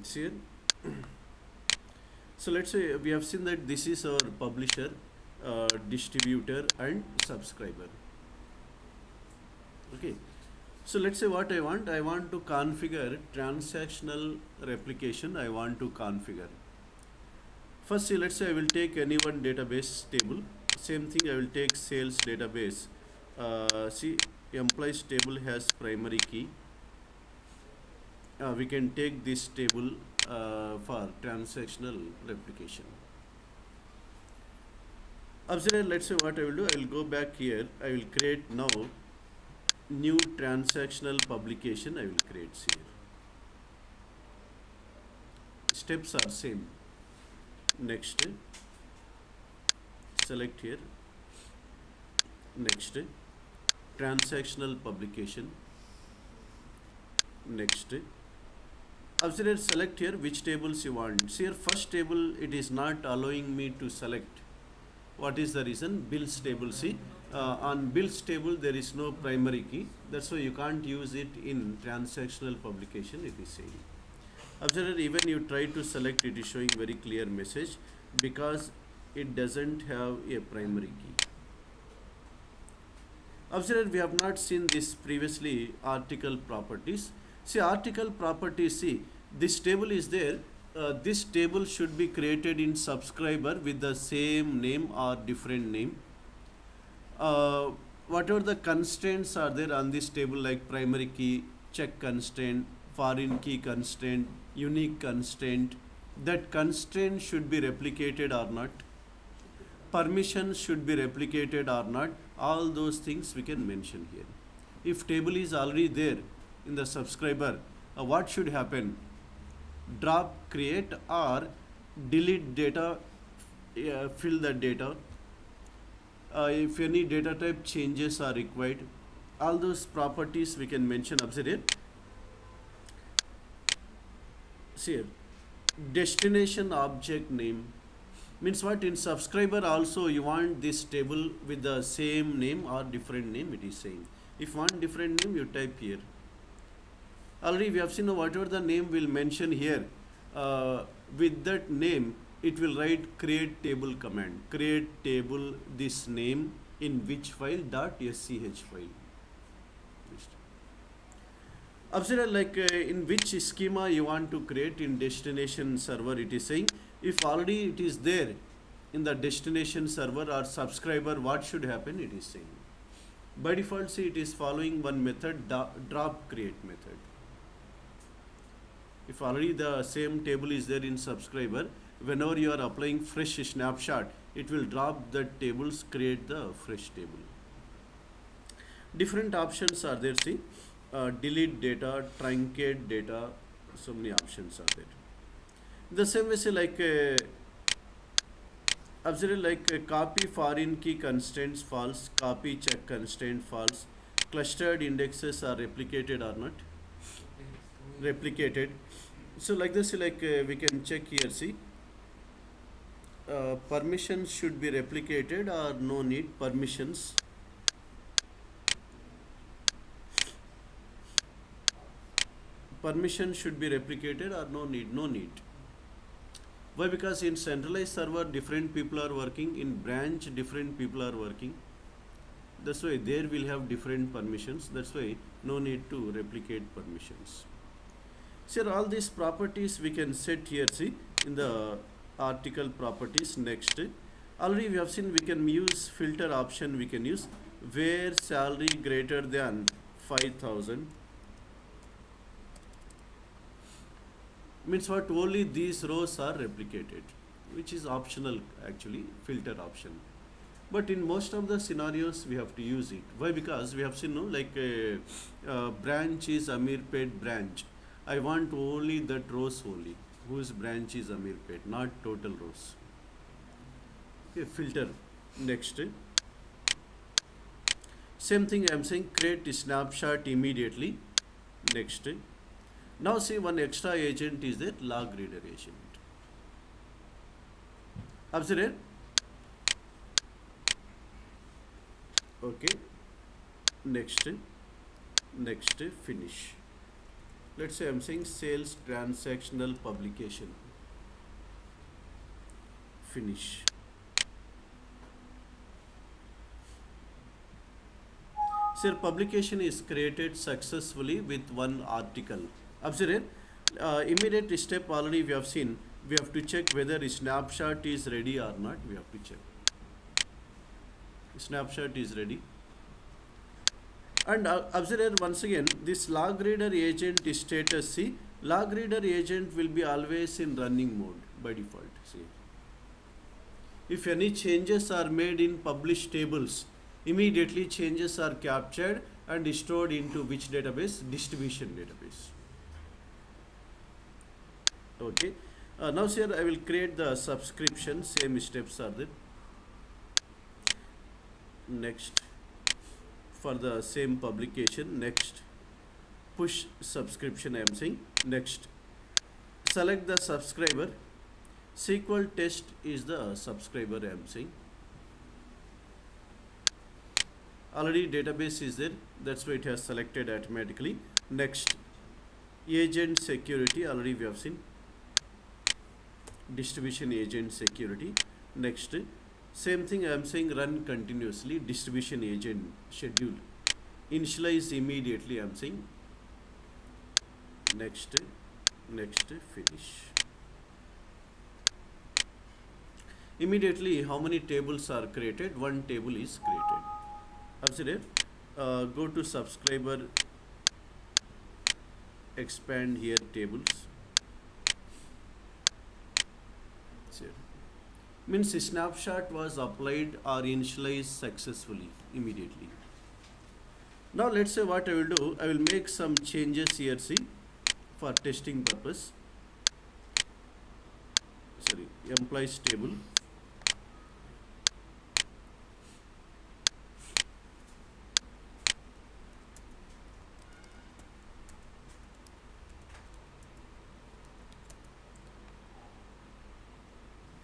See here. So let's say we have seen that this is our publisher, distributor, and subscriber. Okay. So let's say what I want. I want to configure transactional replication. I want to configure. First, see, let's say I will take any one database table. Same thing, I will take sales database. See, employees table has primary key. We can take this table for transactional replication. Observe, let's say what I will do. I will go back here. I will create now new transactional publication. I will create here. Steps are same. Next, select here. Next, transactional publication. Next, observe, select here which tables you want. See here, first table it is not allowing me to select. What is the reason? Bills table. See, on bills table there is no primary key. That's why you can't use it in transactional publication. It is saying. Observe, even you try to select, it is showing very clear message because it doesn't have a primary key. Observe, we have not seen this previously. Article properties. See, article properties. See, this table is there. This table should be created in subscriber with the same name or different name. Whatever the constraints are there on this table, like primary key, check constraint, foreign key constraint, unique constraint, that constraint should be replicated or not, permissions should be replicated or not, all those things we can mention here. If table is already there in the subscriber, what should happen? Drop, create, or delete data, fill the data. If any data type changes are required, all those properties we can mention. Observe here. See here, destination object name means what? In subscriber also you want this table with the same name or different name, it is saying. If you want different name, you type here. Already we have seen whatever the name will mention here, with that name it will write create table command. Create table this name in which file? .sch file. Observe, like in which schema you want to create in destination server, it is saying. If already it is there in the destination server or subscriber, what should happen? It is saying. By default, see, it is following one method, drop create method. If already the same table is there in subscriber, whenever you are applying fresh snapshot, it will drop the tables, create the fresh table. Different options are there, see. Delete data, truncate data, so many options are there. The same way, say, like observe, like copy foreign key constraints false, copy check constraint false, clustered indexes are replicated or not replicated. So like this, like we can check here, see, permissions should be replicated or no need. Permission should be replicated or no need? No need. Why? Because in centralized server different people are working, in branch different people are working. That's why there will have different permissions. That's why no need to replicate permissions. So all these properties we can set here, see, in the article properties. Next, already we have seen we can use filter option. We can use where salary greater than 5,000 means what? Only these rows are replicated, which is optional actually, filter option. But in most of the scenarios we have to use it. Why? Because we have seen, no, like branch is Amirpet branch. I want only that rows only. Whose branch is Amirpet, not total rows. Okay, filter. Next. Same thing I am saying, create snapshot immediately. Next. Now see, one extra agent is there, log reader agent. Observe. Okay. Next. Next, finish. let's say I'm saying sales transactional publication, finish. Sir, publication is created successfully with one article. Observe, immediate step already we have seen. We have to check whether a snapshot is ready or not. We have to check. Snapshot is ready. And observe once again, this log reader agent status, see, log reader agent will be always in running mode by default. See, if any changes are made in published tables, immediately changes are captured and stored into which database? Distribution database. Okay. Now here I will create the subscription. Same steps are there. Next, for the same publication, next, push subscription I am saying. Next, select the subscriber. SQL test is the subscriber I am saying. Already database is there, that's why it has selected automatically. Next, agent security, already we have seen. Distribution agent security. Next, same thing I am saying, run continuously. Distribution agent schedule, initialize immediately I am saying. Next, finish. Immediately how many tables are created? One table is created. Observe, go to subscriber, expand here tables. Means snapshot was applied or initialized successfully immediately. Now let's say what I will do, I will make some changes here, see, for testing purpose. Sorry, employees table.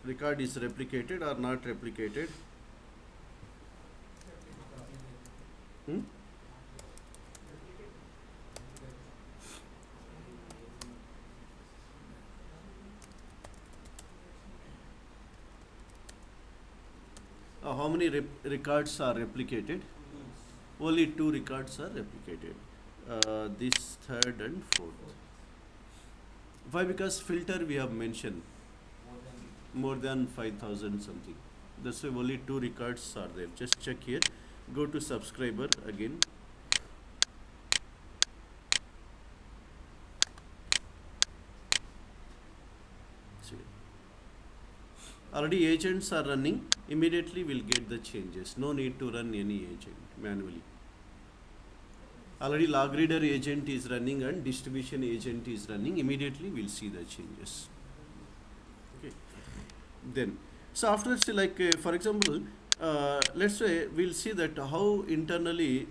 Record is replicated or not replicated? How many records are replicated? Only 2 records are replicated. This third and fourth. Why? Because filter we have mentioned more than 5,000 something. That's why only 2 records are there. Just check here. Go to subscriber again. See. Already agents are running. Immediately we'll get the changes. No need to run any agent manually. Already log reader agent is running and distribution agent is running. Immediately we'll see the changes. Then, so after that, like for example, let's say we'll see that how internally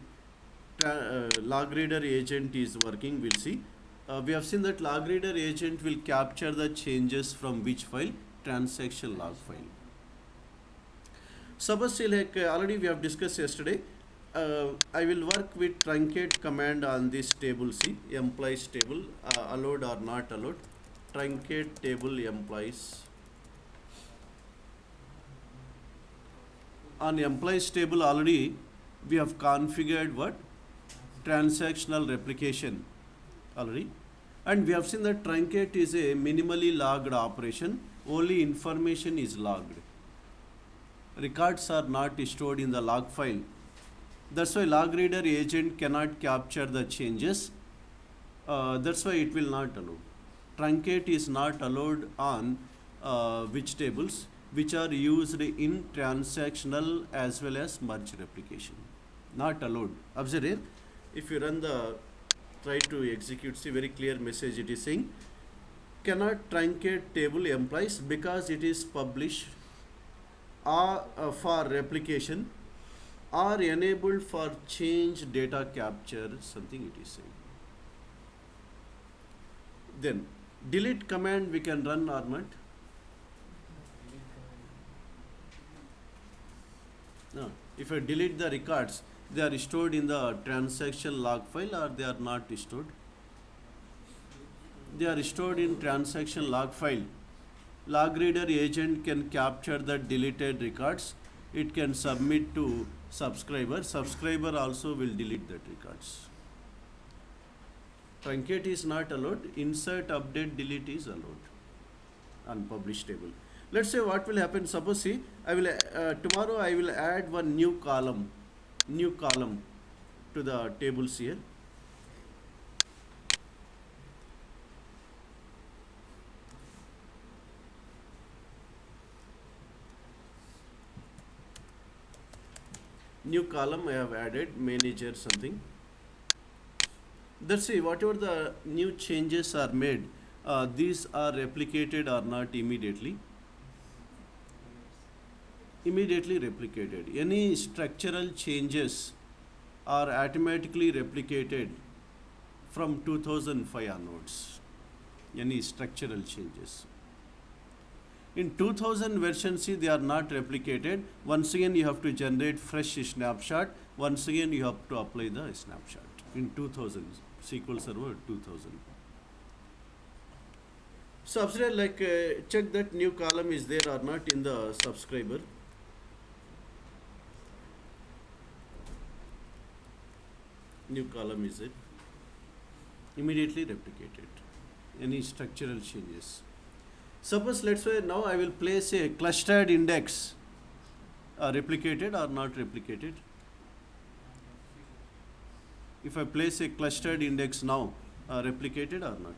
log reader agent is working. We'll see. We have seen that log reader agent will capture the changes from which file? Transaction log file. Suppose like already we have discussed yesterday. I will work with truncate command on this table. See, employees table, allowed or not allowed. Truncate table employees. On employees table already we have configured what? Transactional replication already, and we have seen that truncate is a minimally logged operation. Only information is logged. Records are not stored in the log file. That's why log reader agent cannot capture the changes. That's why it will not allow. Truncate is not allowed on which tables? Which are used in transactional as well as merge replication. Not allowed. Observe here, if you run the, try to execute, see very clear message it is saying, cannot truncate table employees because it is published for replication or enabled for change data capture, something it is saying. Then delete command we can run or not? No. If I delete the records, they are stored in the transaction log file or they are not stored? They are stored in transaction log file. Log reader agent can capture the deleted records. It can submit to subscriber. Subscriber also will delete that records. Truncate is not allowed. Insert, update, delete is allowed on published table. Let's say what will happen. Suppose see, I will tomorrow I will add one new column to the tables here. New column I have added, manager something. Let's see whatever the new changes are made, these are replicated or not immediately. Immediately replicated. Any structural changes are automatically replicated from 2005 onwards. Any structural changes. In 2000 version C, they are not replicated. Once again, you have to generate fresh snapshot. Once again, you have to apply the snapshot. In 2000, SQL Server 2000. Subscriber, like check that new column is there or not in the subscriber. New column is it? Immediately replicated. Any structural changes. Suppose let's say now I will place a clustered index, replicated or not replicated. If I place a clustered index now, replicated or not?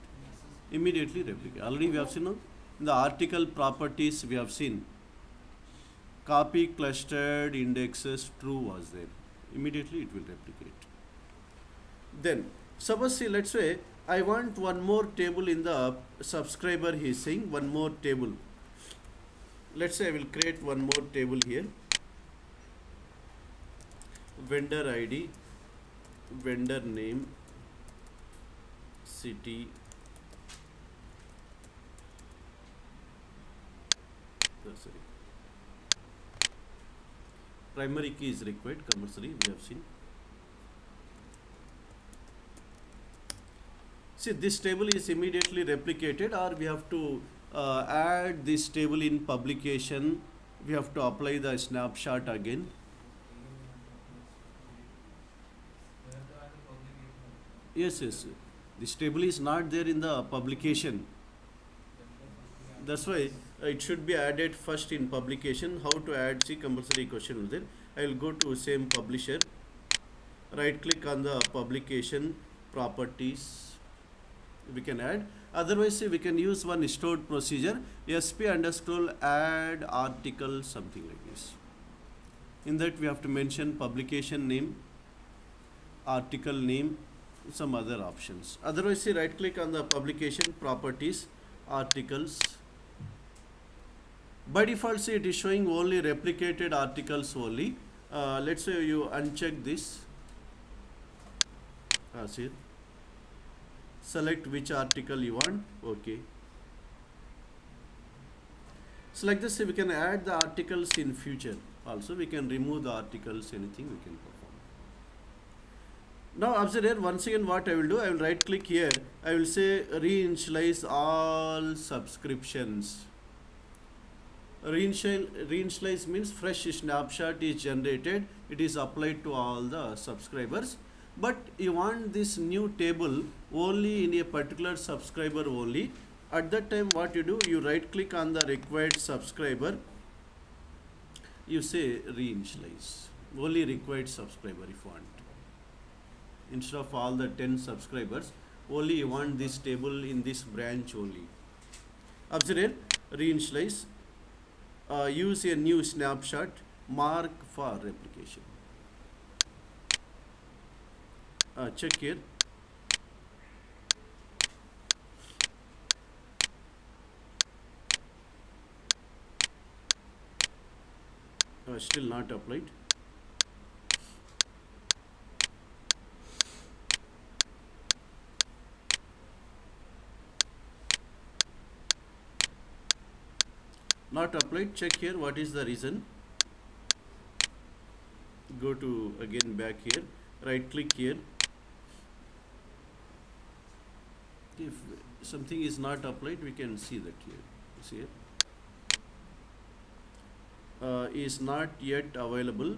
Immediately replicate. Already we have seen now, in the article properties we have seen copy clustered indexes true was there. Immediately it will replicate. Then suppose see, let's say I want one more table in the subscriber, he is saying one more table. Let's say I will create one more table here. Vendor ID, vendor name, city, sorry. Primary key is required, compulsory, we have seen. See, this table is immediately replicated, or we have to add this table in publication. We have to apply the snapshot again. Yes, yes. This table is not there in the publication. That's why it should be added first in publication. How to add? See, compulsory question there. I will go to same publisher. Right click on the publication properties. We can add. Otherwise, we can use one stored procedure, sp underscore add article, something like this. In that we have to mention publication name, article name, some other options. Otherwise, right click on the publication properties, articles. By default, it is showing only replicated articles only. Let's say you uncheck this. See. Select which article you want. Okay. So like this, we can add the articles in future. Also, we can remove the articles. Anything we can perform. Now observe here. Once again, what I will do, I will right click here. I will say reinitialize all subscriptions. Reinitialize means fresh snapshot is generated. It is applied to all the subscribers. But you want this new table only in a particular subscriber only. At that time, what you do, you right click on the required subscriber. You say reinitialize. Only required subscriber if you want. Instead of all the 10 subscribers, only you want this table in this branch only. Observe here, reinitialize. Use a new snapshot, mark for replication. Check here. Still not applied. Not applied. Check here. What is the reason? Go to again back here. Right click here. If something is not applied, we can see that here. See here. Is not yet available.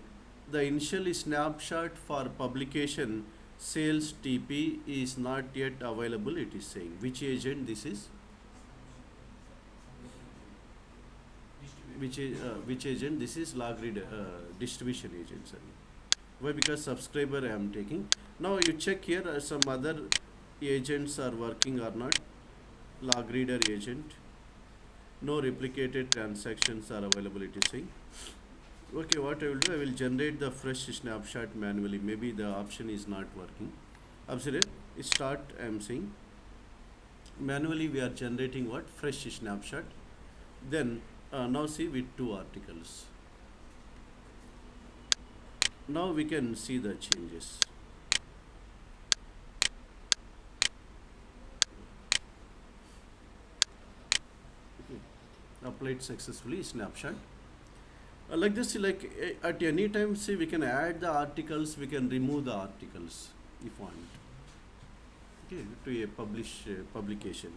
The initial snapshot for publication sales TP is not yet available, it is saying. Which agent this is? Which agent? This is log reader distribution agent, sorry. Why? Because subscriber I am taking. Now you check here, some other agents are working or not. Log reader agent. No replicated transactions are available, it is saying. Okay, what I will do, I will generate the fresh snapshot manually. Maybe the option is not working. Observe, start, I am saying. Manually we are generating what? Fresh snapshot. Then now see with 2 articles. Now we can see the changes. Applied successfully snapshot. Like this, like at any time, see, we can add the articles, we can remove the articles if want. Okay, to a publication.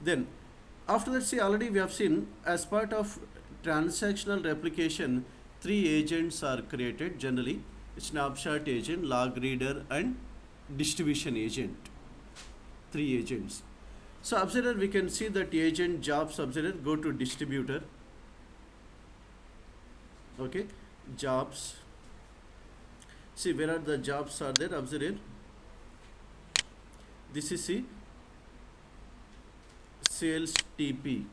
Then after that, see, already we have seen as part of transactional replication, 3 agents are created generally: snapshot agent, log reader, and distribution agent. 3 agents. So observer, we can see that agent jobs, observer, go to distributor. Okay, jobs. See, where are the jobs are there? Observe here. This is see sales TP.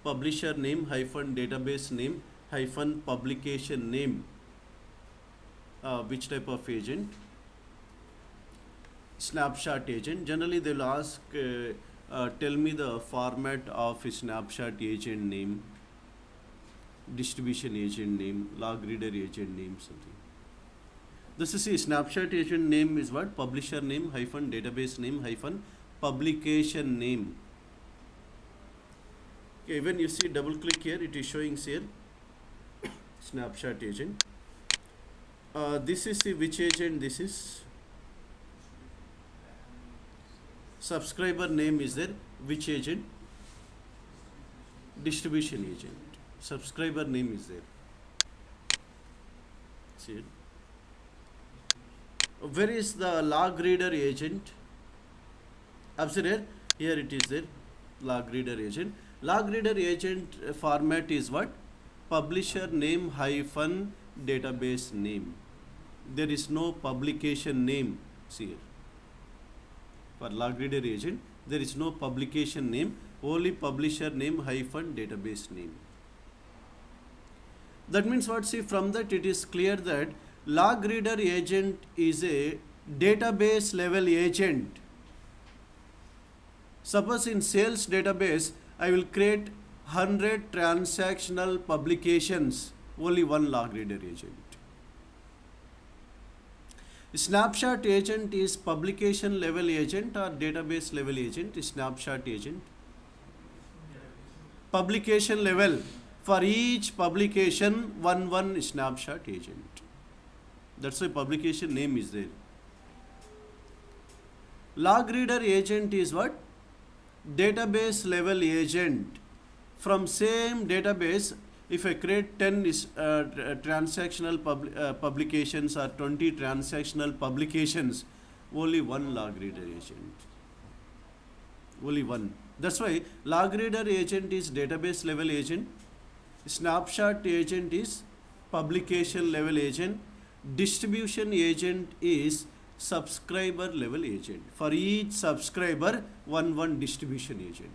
Publisher name hyphen database name hyphen publication name. Which type of agent? Snapshot agent. Generally they will ask, tell me the format of a snapshot agent name, distribution agent name, log reader agent name, something. This is a snapshot agent name is what? Publisher name hyphen database name hyphen publication name. Okay, when you see double click here, it is showing here snapshot agent. This is the which agent? This is subscriber name is there. Which agent? Distribution agent. Subscriber name is there. See it. Where is the log reader agent? Observe here it is there. Log reader agent. Log reader agent format is what? Publisher name hyphen database name. There is no publication name. See here. For log reader agent, there is no publication name, only publisher name hyphen database name. That means what? See, from that it is clear that log reader agent is a database level agent. Suppose in sales database, I will create 100 transactional publications, only one log reader agent. Snapshot agent is publication level agent or database level agent? Snapshot agent. Publication level. For each publication, one snapshot agent. That's why publication name is there. Log reader agent is what? Database level agent. From same database, if I create 10 transactional publications or 20 transactional publications, only one log reader agent. Only one. That's why log reader agent is database level agent. Snapshot agent is publication level agent. Distribution agent is subscriber level agent. For each subscriber, one distribution agent.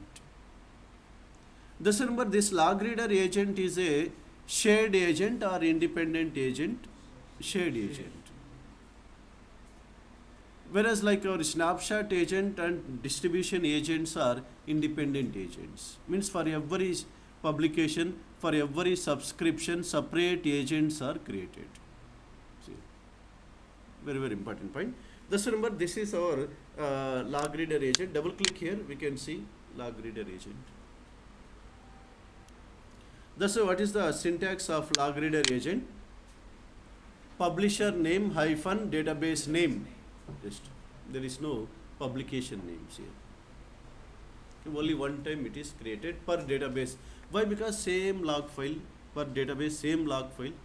Thus remember, this log reader agent is a shared agent or independent agent? Shared agent. Whereas like our snapshot agent and distribution agents are independent agents. Means for every publication, for every subscription, separate agents are created. See, very important point. Thus remember, this is our log reader agent. Double click here, we can see log reader agent. Thus, what is the syntax of log reader agent? Publisher name hyphen database name. Just there is no publication names here. Only one time it is created per database. Why? Because same log file per database, same log file.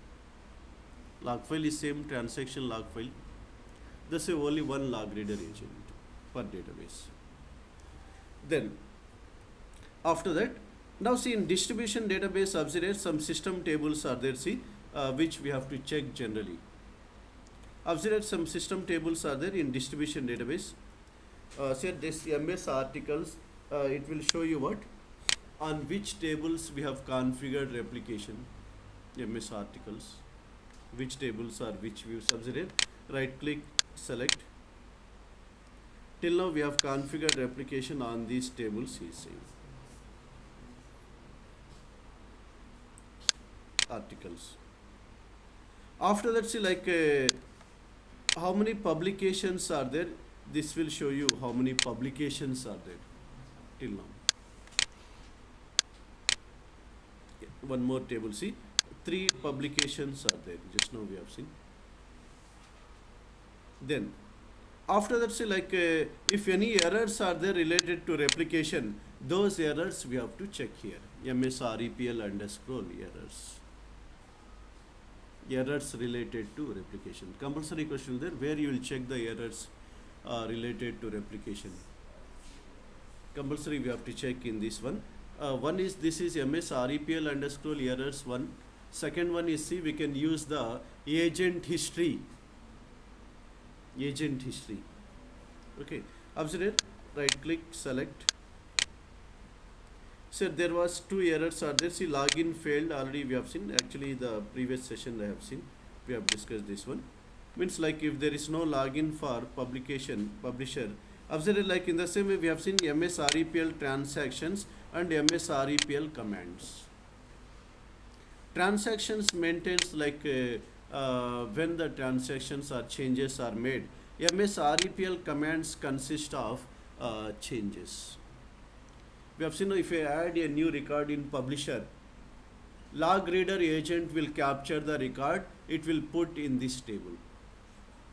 Log file is same transaction log file. Thus only one log reader agent per database. Then after that, now see in distribution database, observe some system tables are there, see, which we have to check generally. Observe some system tables are there in distribution database. Say this MS articles, it will show you what? On which tables we have configured replication, MS articles, which tables are which views. Observe, right click, select. Till now we have configured replication on these tables, he is saying. Articles. After that, see like how many publications are there. This will show you how many publications are there till now. One more table, see, 3 publications are there, just now we have seen. Then after that, see like if any errors are there related to replication, those errors we have to check here. MSREPL underscore errors related to replication. Compulsory question there where you will check the errors related to replication. Compulsory we have to check in this one. One is, this is MSREPL underscore errors one. Second one is, see, we can use the agent history. Agent history. Okay. Observe it. Right click, select. So there was 2 errors are there. See, login failed, already we have seen. Actually the previous session I have seen. We have discussed this one. Means like if there is no login for publisher. Observe it, like in the same way we have seen MSREPL transactions and MSREPL commands. Transactions maintains like when the transactions or changes are made. MSREPL commands consist of changes. We have seen if I add a new record in publisher, log reader agent will capture the record, it will put in this table,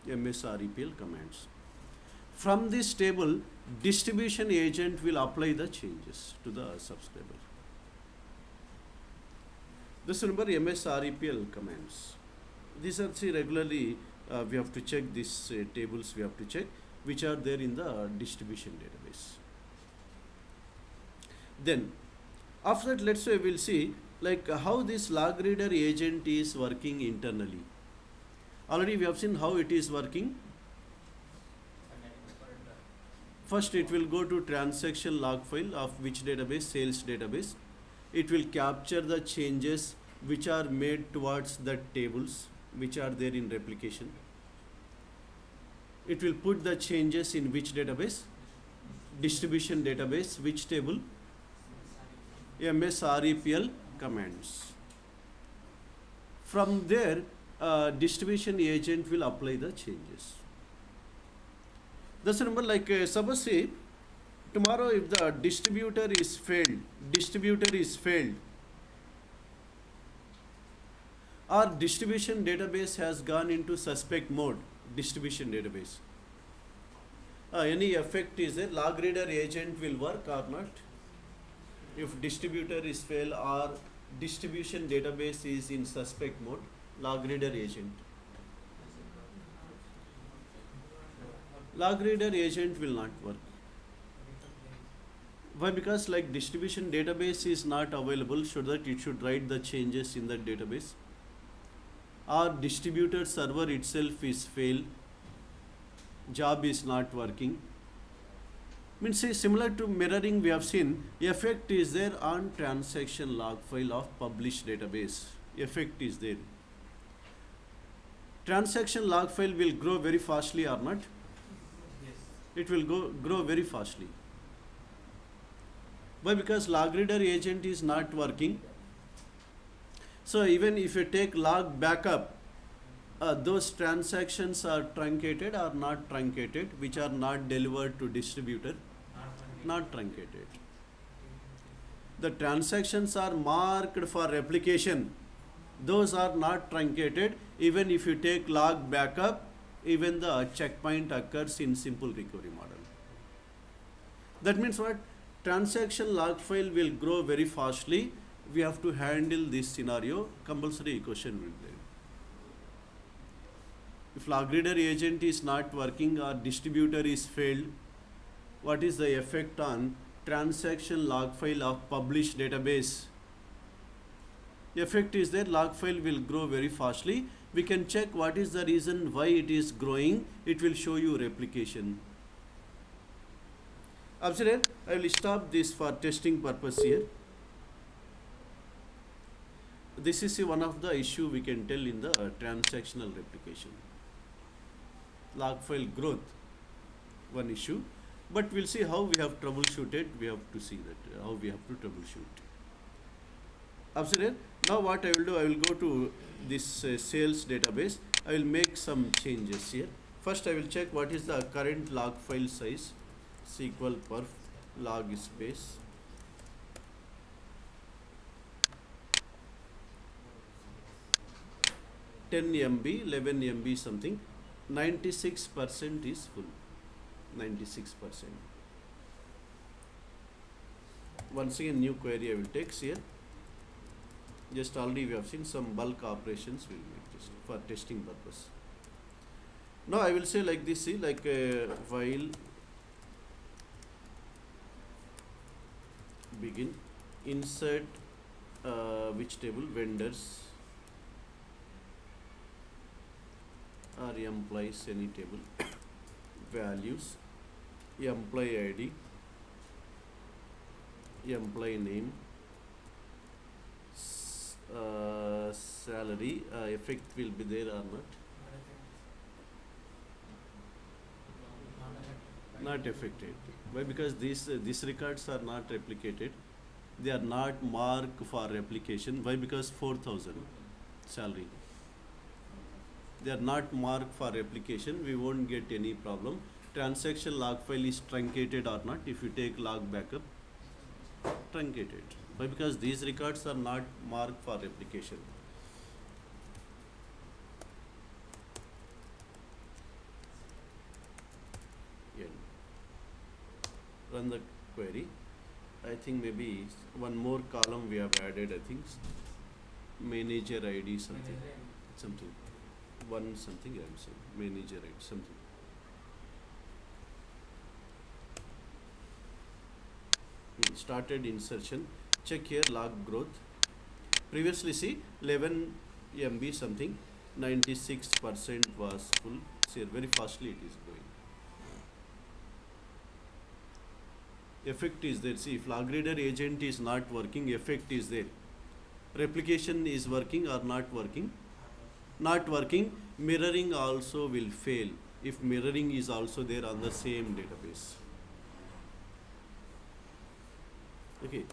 MSREPL commands. From this table, distribution agent will apply the changes to the subscriber. This remember MSREPL commands. These are, see, regularly we have to check these tables, we have to check which are there in the distribution database. Then after that, let's say we'll see like how this log reader agent is working internally. Already we have seen how it is working. First it will go to transaction log file of which database? Sales database. It will capture the changes which are made towards the tables which are there in replication. It will put the changes in which database? Distribution database. Which table? MSREPL commands. From there, distribution agent will apply the changes. Thus remember, like suppose say tomorrow if the distributor is failed, or distribution database has gone into suspect mode, distribution database. Any effect is there, log reader agent will work or not? If distributor is failed or distribution database is in suspect mode, log reader agent. Log reader agent will not work. Why? Because like distribution database is not available, so that it should write the changes in that database. Or distributor server itself is failed, job is not working. Means say similar to mirroring we have seen, effect is there on transaction log file of published database. Effect is there. Transaction log file will grow very fastly or not? Yes. It will grow very fastly. Why? Because log reader agent is not working. So even if you take log backup, those transactions are truncated or not truncated, which are not delivered to distributor, not truncated. The transactions are marked for replication, those are not truncated. Even if you take log backup, even the checkpoint occurs in simple recovery model. That means what? Transaction log file will grow very fastly. We have to handle this scenario. Compulsory equation will be there. If log reader agent is not working or distributor is failed, what is the effect on transaction log file of published database? Effect is that log file will grow very fastly. We can check what is the reason why it is growing. It will show you replication. Observe, I will stop this for testing purpose here. This is one of the issue we can tell in the transactional replication. Log file growth, one issue, but we'll see how we have troubleshooted. We have to see that how we have to troubleshoot. Observe, now what I will do, I will go to this sales database. I will make some changes here. First I will check what is the current log file size. SQL perf log space (10 MB, 11 MB something). 96% is full. 96%. Once again, new query I will take here. Just already we have seen some bulk operations will make just for testing purpose. Now I will say like this, see, like while begin insert which table, vendors or employees, any table, values, employee ID, employee name, salary, effect will be there or not? Not affected. Why? Because these records are not replicated. They are not marked for replication. Why? Because 4,000 salary. They are not marked for replication. We won't get any problem. Transaction log file is truncated or not. If you take log backup, truncated. Why? Because these records are not marked for replication. Run the query. I think maybe one more column we have added. I think manager ID something, one something I am saying manager ID something. Started insertion. Check here log growth. Previously see 11 MB something, 96% was full. See very fastly it is going. Effect is there. See, if log reader agent is not working, effect is there. Replication is working or not working? Not working. Mirroring also will fail if mirroring is also there on the same database. Okay,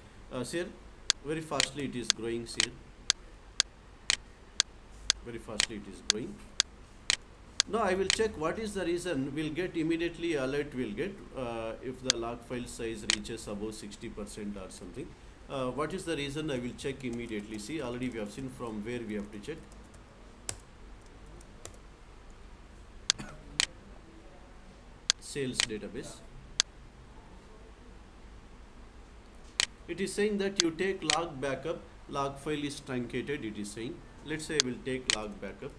here very fastly it is growing. Here very fastly it is growing. Now I will check what is the reason. We'll get immediately alert. We'll get if the log file size reaches above 60% or something. What is the reason? I will check immediately. See, already we have seen from where we have to check. Sales database. It is saying that you take log backup. Log file is truncated. It is saying. Let's say I will take log backup.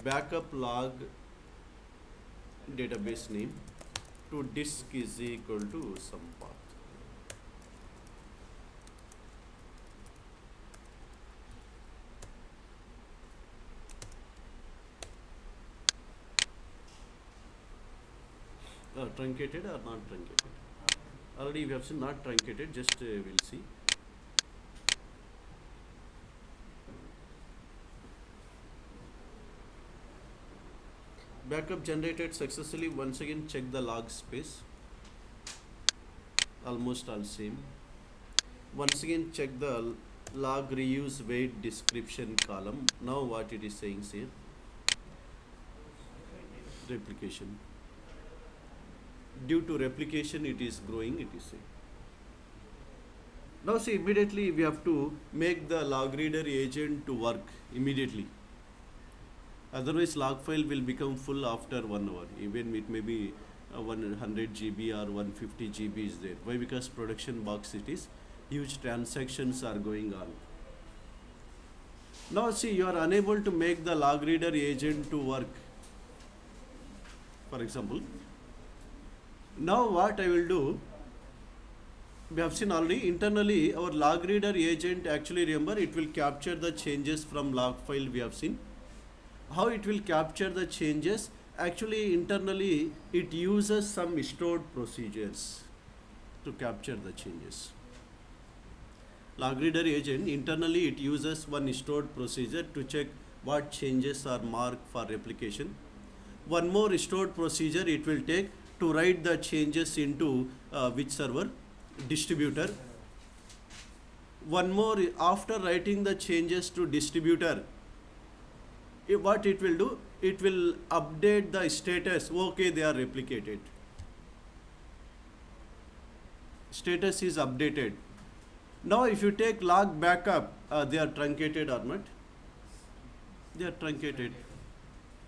Backup log database name to disk is equal to some path. Truncated or not truncated? Already we have seen not truncated. Just we'll see. Backup generated successfully. Once again check the log space. Almost all same. Once again check the log reuse weight description column. Now what it is saying here? Replication. Due to replication it is growing, it is saying. Now see, immediately we have to make the log reader agent to work immediately. Otherwise log file will become full after 1 hour. Even it may be 100 GB or 150 GB is there. Why? Because production box it is, huge transactions are going on. Now see, you are unable to make the log reader agent to work. For example, now what I will do, we have seen already internally our log reader agent, actually remember it will capture the changes from log file. We have seen how it will capture the changes. Actually internally it uses some stored procedures to capture the changes. Log reader agent internally it uses one stored procedure to check what changes are marked for replication. One more stored procedure it will take to write the changes into which server? Distributor. One more, after writing the changes to distributor, what it will do? It will update the status. Okay, they are replicated. Status is updated. Now if you take log backup, they are truncated or not? They are truncated.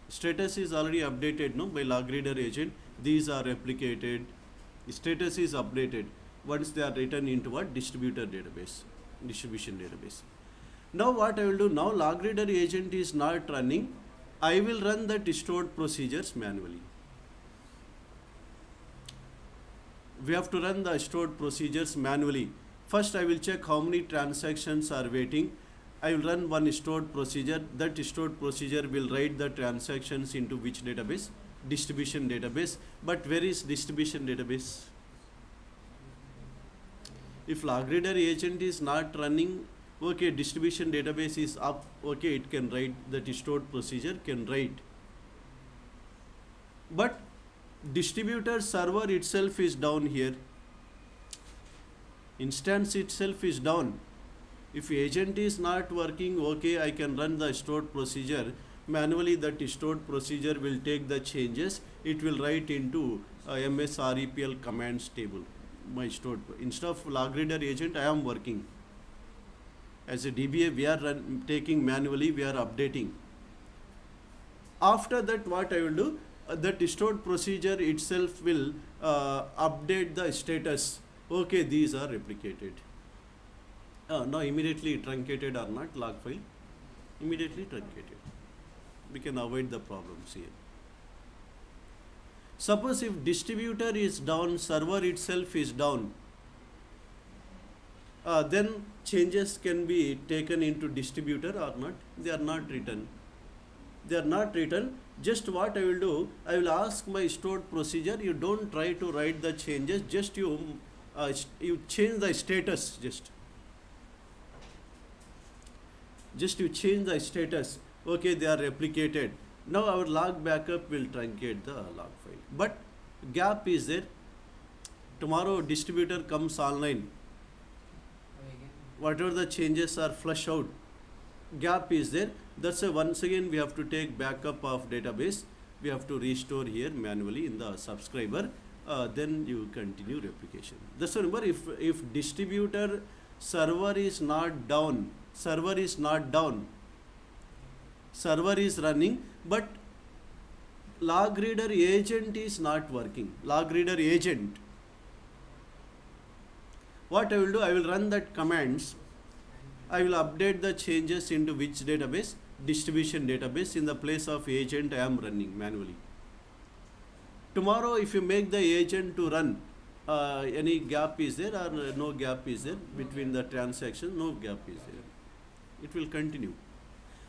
Status is already updated, no, by log reader agent. These are replicated. Status is updated once they are written into what? Distributor database, distribution database. Now what I will do? Now log reader agent is not running. I will run that stored procedures manually. We have to run the stored procedures manually. First I will check how many transactions are waiting. I will run one stored procedure. That stored procedure will write the transactions into which database? Distribution database. But where is distribution database? If log reader agent is not running, okay, distribution database is up, okay, it can write that stored procedure can write. But distributor server itself is down here. Instance itself is down. If agent is not working, okay, I can run the stored procedure manually. That stored procedure will take the changes. It will write into MS REPL commands table. My stored, instead of log reader agent, I am working. As a DBA, we are taking manually, we are updating. After that, what I will do? That stored procedure itself will update the status. Okay, these are replicated. Now immediately truncated or not log file? Immediately truncated. We can avoid the problems here. Suppose if distributor is down, server itself is down, then changes can be taken into distributor or not? They are not written. They are not written. Just what I will do, I will ask my stored procedure, you don't try to write the changes, just you change the status, just you change the status. Okay, they are replicated. Now our log backup will truncate the log file. But gap is there. Tomorrow distributor comes online. Whatever the changes are flush out. Gap is there. That's why once again we have to take backup of database. We have to restore here manually in the subscriber. Then you continue replication. That's why remember, if distributor server is not down, server is running, but log reader agent is not working. Log reader agent. What I will do? I will run that commands. I will update the changes into which database? Distribution database. In the place of agent, I am running manually. Tomorrow, if you make the agent to run, any gap is there or no gap is there between the transactions? No gap is there. It will continue.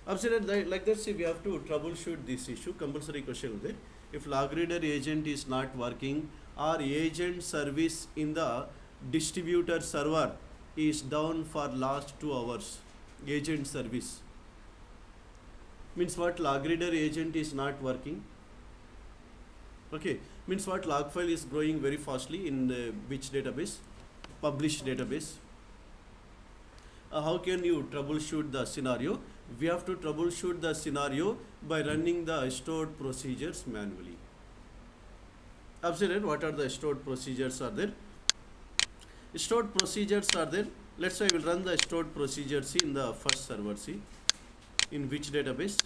Absolutely, like that, see, we have to troubleshoot this issue. Compulsory question there. If log reader agent is not working or agent service in the distributor server is down for last 2 hours, agent service means what? Log reader agent is not working. Okay, means what? Log file is growing very fastly in which database? Publish database. How can you troubleshoot the scenario? We have to troubleshoot the scenario by running the stored procedures manually. Absolutely. What are the stored procedures are there? Stored procedures are there. Let's say I will run the stored procedures in the first server. See, in which database?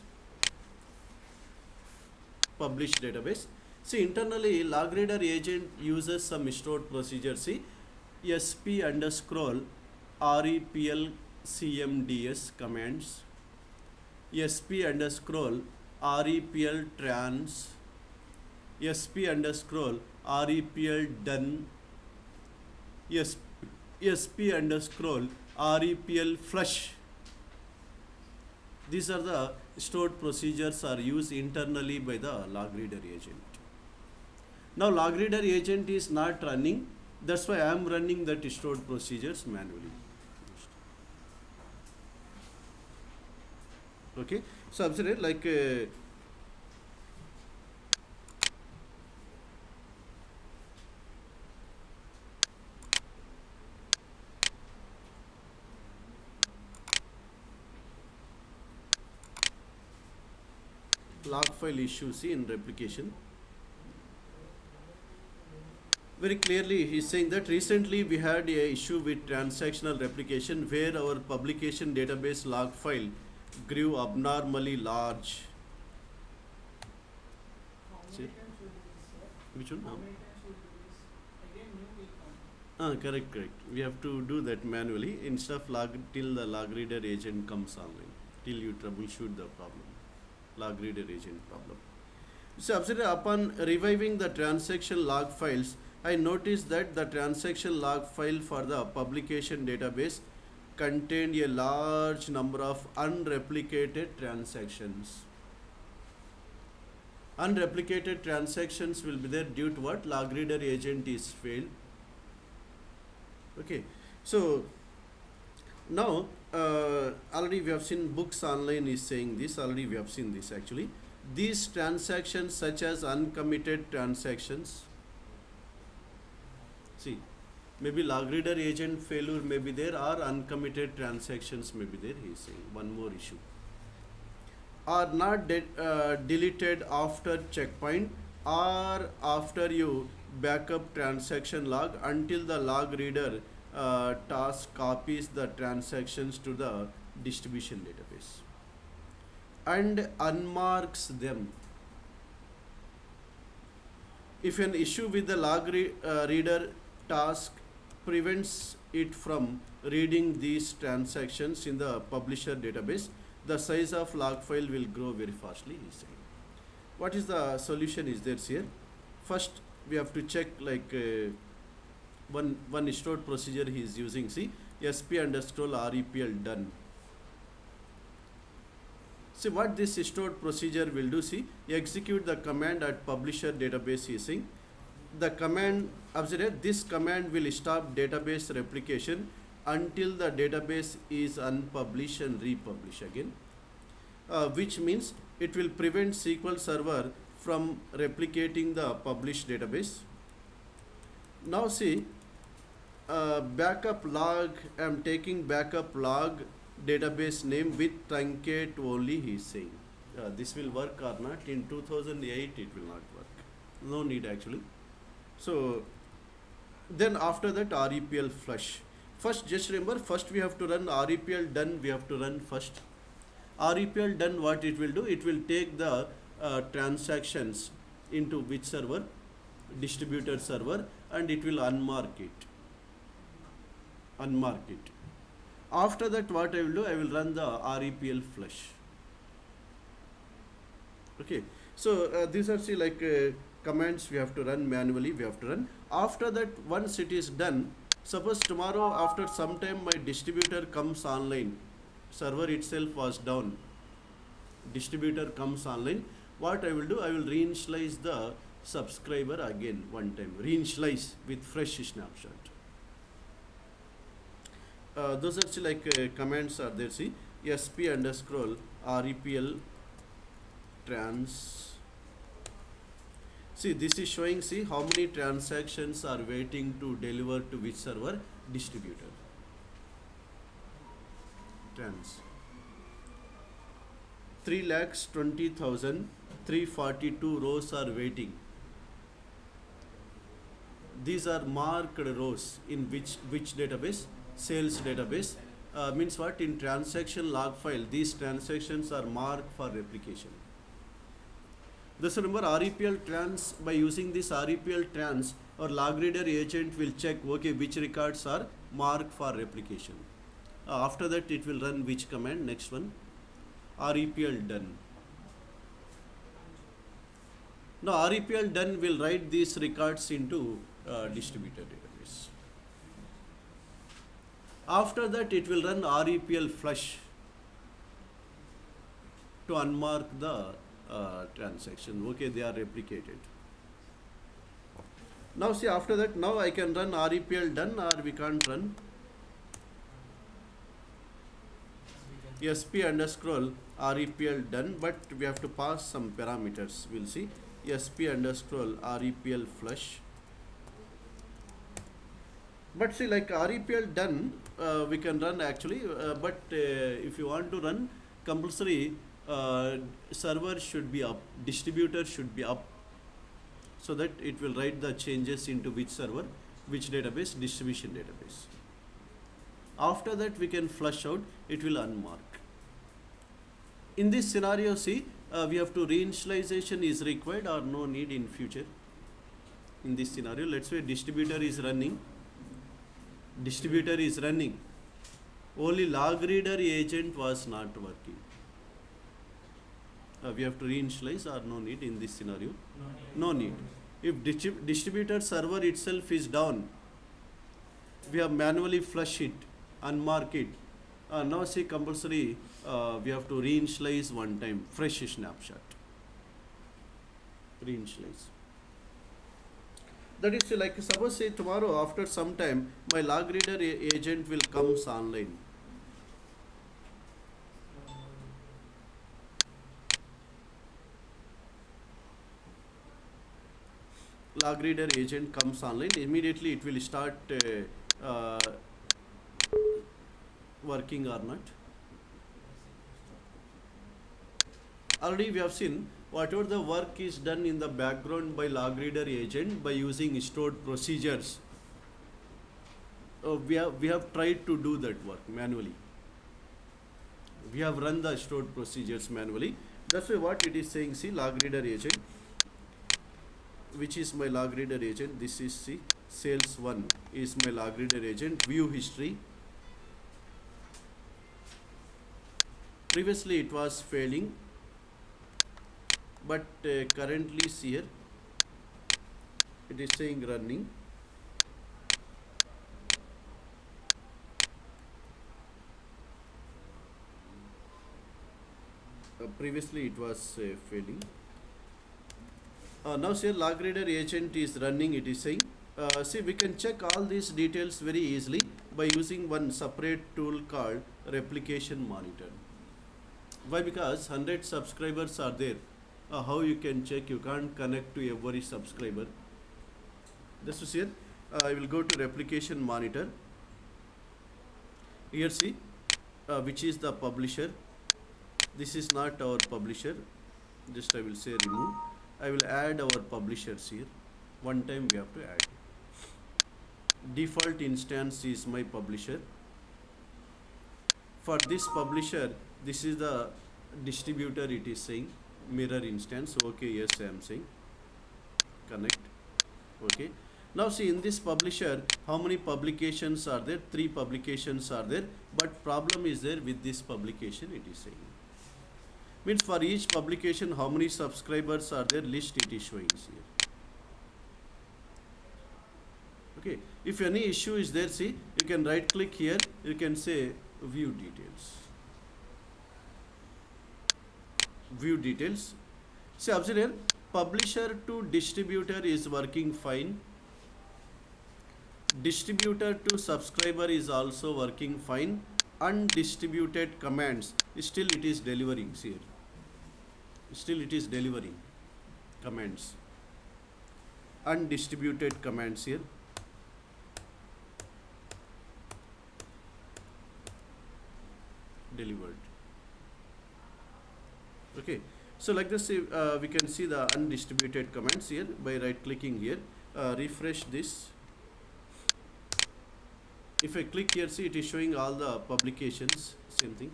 Publish database. See, internally log reader agent uses some stored procedure. See, sp underscore repl cmds commands, sp underscore repl trans, sp underscore repl done, sp underscore repl flush. These are the stored procedures are used internally by the log reader agent. Now log reader agent is not running, that's why I am running that stored procedures manually. Okay, so observe like log file issue, see in replication. Very clearly he is saying that recently we had a issue with transactional replication where our publication database log file grew abnormally large. See? Which one? Correct. We have to do that manually instead of log till the log reader agent comes online, till you troubleshoot the problem. Log reader agent problem. So upon reviving the transaction log files, I noticed that the transaction log file for the publication database contained a large number of unreplicated transactions. Unreplicated transactions will be there due to what? Log reader agent is failed. Okay, so now already we have seen books online is saying this, already we have seen this actually. These transactions such as uncommitted transactions, see, maybe log reader agent failure may be there or uncommitted transactions may be there, he is saying one more issue. Are not deleted after checkpoint or after you backup transaction log until the log reader task copies the transactions to the distribution database and unmarks them. If an issue with the log reader task prevents it from reading these transactions in the publisher database, the size of log file will grow very fastly, he is saying. What is the solution is there here? First we have to check like one stored procedure he is using. See, sp underscore repl done. See what this stored procedure will do. See, execute the command at publisher database he is saying. The command, observe, this command will stop database replication until the database is unpublished and republished again, which means it will prevent SQL Server from replicating the published database. Now see, backup log, I am taking backup log database name with truncate only, he is saying. This will work or not? In 2008 it will not work. No need actually. So then after that REPL flush. First just remember, first we have to run REPL done, we have to run first. REPL done, what it will do? It will take the transactions into which server? Distributor server, and it will unmark it. After that what I will do? I will run the REPL flush. Okay, so these are see like commands we have to run manually, we have to run. After that, once it is done, suppose tomorrow after some time my distributor comes online, server itself was down, distributor comes online, what I will do? I will reinitialize the subscriber again one time, reinitialize with fresh snapshot. Those are like commands are there. See, sp underscore repl trans. See, this is showing, see how many transactions are waiting to deliver to which server? Distributor. Trans. 3,20,342 rows are waiting. These are marked rows in which database? Sales database. Means what? In transaction log file, these transactions are marked for replication. Just remember REPL trans, by using this REPL trans, our log reader agent will check, okay, which records are marked for replication. After that it will run which command, next one, REPL done. Now REPL done will write these records into distributor database. After that it will run REPL flush to unmark the transaction. Okay, they are replicated. Now see, after that, now I can run REPL done, or we can't run SP underscore REPL done, but we have to pass some parameters. We'll see SP underscore REPL flush. But see, like REPL done, we can run actually, but if you want to run, compulsory server should be up, distributor should be up, so that it will write the changes into which server, which database, distribution database. After that we can flush out, it will unmark. In this scenario, see, we have to reinitialization is required or no need in future. In this scenario, let's say distributor is running, only log reader agent was not working. We have to reinitialize or no need in this scenario? No need. If distributor server itself is down, we have manually flush it, unmark it. Now see, compulsory we have to reinitialize one time, fresh snapshot. Reinitialize. That is like, suppose say tomorrow after some time my log reader agent will comes online. Log reader agent comes online, immediately it will start working or not. Already we have seen whatever the work is done in the background by log reader agent by using stored procedures. We have tried to do that work manually. We have run the stored procedures manually. That's why what it is saying, see, log reader agent, which is my log reader agent. This is, see, sales 1 is my log reader agent. View history. Previously it was failing, but currently see here it is saying running. Previously it was failing. Now see, log reader agent is running, it is saying. See, we can check all these details very easily by using one separate tool called replication monitor. Why? Because 100 subscribers are there. How you can check? You can't connect to every subscriber. Just to see it, I will go to replication monitor. Here see, which is the publisher. This is not our publisher. Just I will say remove. I will add our publishers here. One time we have to add. Default instance is my publisher. For this publisher, this is the distributor, it is saying mirror instance. Okay, yes, I am saying connect. Okay, now see, in this publisher, how many publications are there? 3 publications are there, but problem is there with this publication, it is saying. Means for each publication, how many subscribers are there, list it is showing here. Okay, if any issue is there, see, you can right click here, you can say view details. View details. See, observe here, publisher to distributor is working fine. Distributor to subscriber is also working fine. Undistributed commands, still it is delivering here. Still it is delivering commands. Undistributed commands here. Delivered. Okay, so like this, we can see the undistributed commands here by right clicking here. Refresh this. If I click here, see, it is showing all the publications, same thing.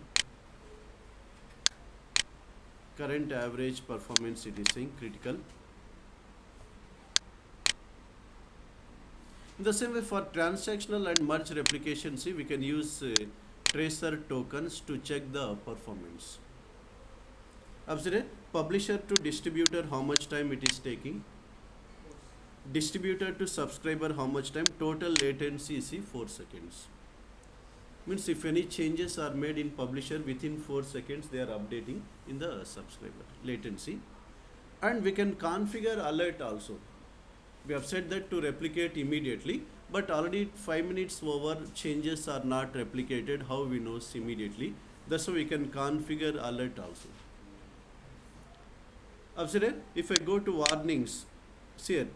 current average performance it is saying critical. In the same way for transactional and merge replication, see we can use tracer tokens to check the performance. Observe publisher to distributor how much time it is taking, distributor to subscriber how much time, total latency is 4 seconds. Means if any changes are made in publisher within 4 seconds they are updating in the subscriber latency. And we can configure alert also. We have said that to replicate immediately, but already 5 minutes over, changes are not replicated, how we know immediately. That's why we can configure alert also. Observe, if I go to warnings, see here,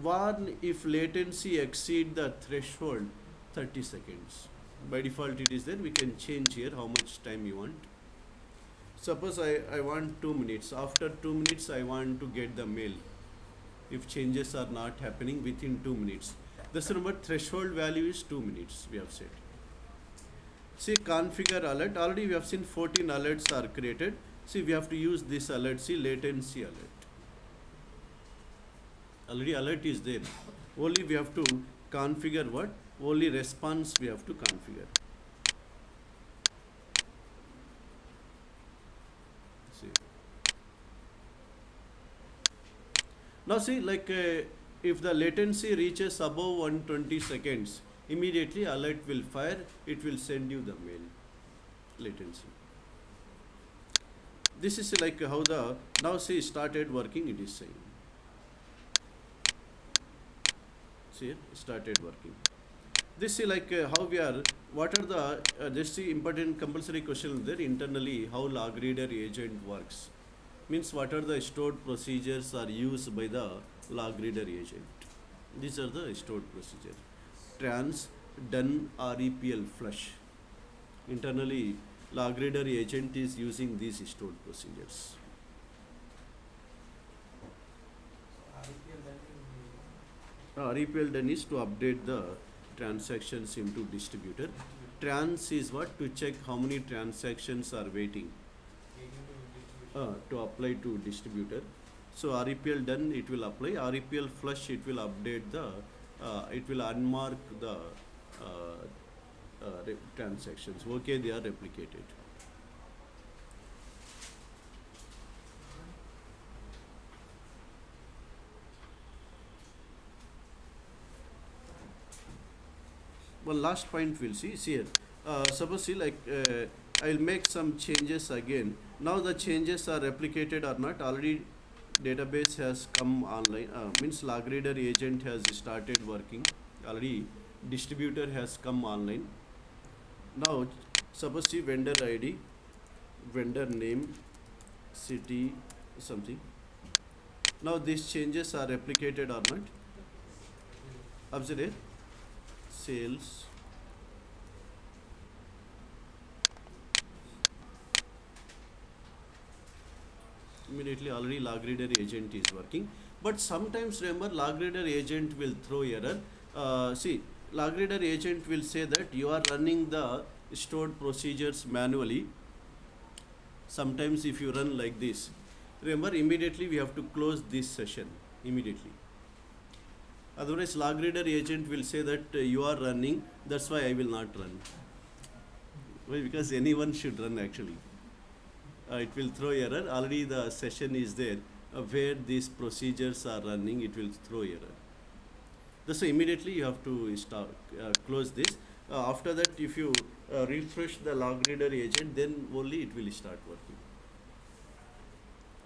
warn if latency exceed the threshold 30 seconds. By default it is there, we can change here how much time you want. Suppose I want 2 minutes, after 2 minutes I want to get the mail if changes are not happening within 2 minutes. This remember threshold value is 2 minutes we have said. See configure alert, already we have seen 14 alerts are created. See we have to use this alert, see latency alert. Already alert is there. Only we have to configure what? Only response we have to configure. See. Now see like if the latency reaches above 120 seconds, immediately alert will fire, it will send you the mail latency. This is like how the, now see started working it is saying. See started working. This is like how we are, what are the, this is important compulsory question there internally, how log reader agent works. Means what are the stored procedures are used by the log reader agent. These are the stored procedures. Trans, done, REPL, flush. Internally, log reader agent is using these stored procedures. REPL done is to update the transactions into distributor. Trans is what? To check how many transactions are waiting to apply to distributor. So REPL done, it will apply. REPL flush, it will update the, it will unmark the transactions. Okay, they are replicated. One last point we'll see here. Suppose see like I'll make some changes again. Now the changes are replicated or not. Already database has come online. Means log reader agent has started working. Already distributor has come online. Now suppose see vendor ID, vendor name, city, something. Now these changes are replicated or not. Observe it. Sales, immediately already log reader agent is working, but sometimes remember log reader agent will throw error. See, log reader agent will say that you are running the stored procedures manually. Sometimes if you run like this, remember immediately we have to close this session immediately. Otherwise log reader agent will say that you are running, that's why I will not run. Why? Because anyone should run actually. It will throw error. Already the session is there where these procedures are running, it will throw error. So immediately you have to start, close this. After that if you refresh the log reader agent, then only it will start working.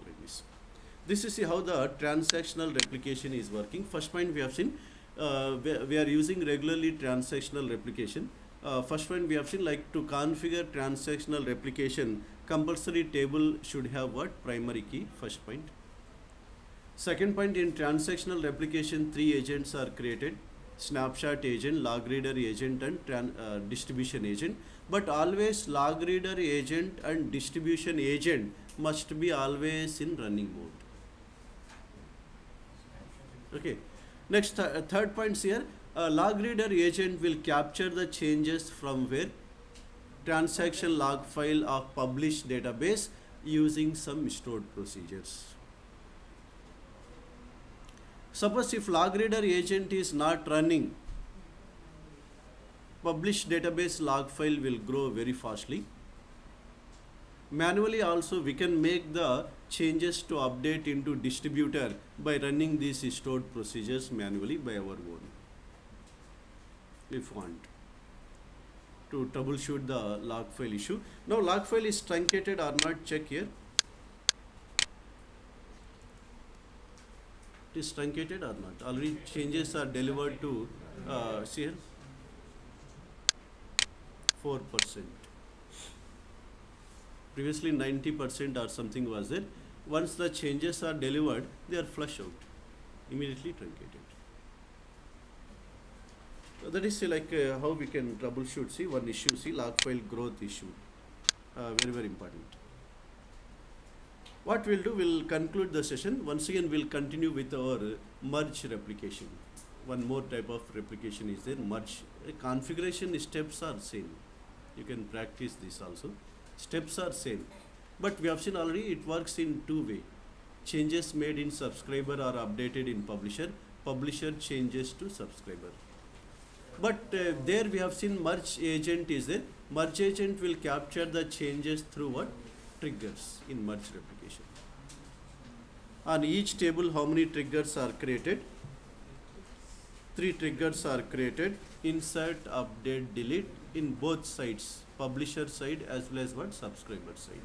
Like this. This is how the transactional replication is working. First point we have seen, we are using regularly transactional replication. First point we have seen, like to configure transactional replication, compulsory table should have what? Primary key, first point. Second point, in transactional replication, 3 agents are created: snapshot agent, log reader agent, and distribution agent. But always log reader agent and distribution agent must be always in running mode. Okay. Next, third point here, log reader agent will capture the changes from where? Transaction log file of published database. using some stored procedures. Suppose if log reader agent is not running, publish database log file will grow very fastly. Manually also we can make the changes to update into distributor by running these stored procedures manually by our own, if want to troubleshoot the log file issue. Now log file is truncated or not, check here. It is truncated or not. Already changes are delivered to see here 4%. Previously 90% or something was there. Once the changes are delivered, they are flush out, immediately truncated. So that is like how we can troubleshoot. See one issue, see log file growth issue, very very important. What we'll do, we'll conclude the session. Once again, we'll continue with our merge replication. One more type of replication is there, merge. Configuration steps are same. You can practice this also. Steps are same, but we have seen already it works in two ways. Changes made in subscriber are updated in publisher. Publisher changes to subscriber. But there we have seen merge agent is there. Merge agent will capture the changes through what? Triggers in merge replication. On each table, how many triggers are created? 3 triggers are created. Insert, update, delete in both sides, publisher side as well as what? Subscriber side.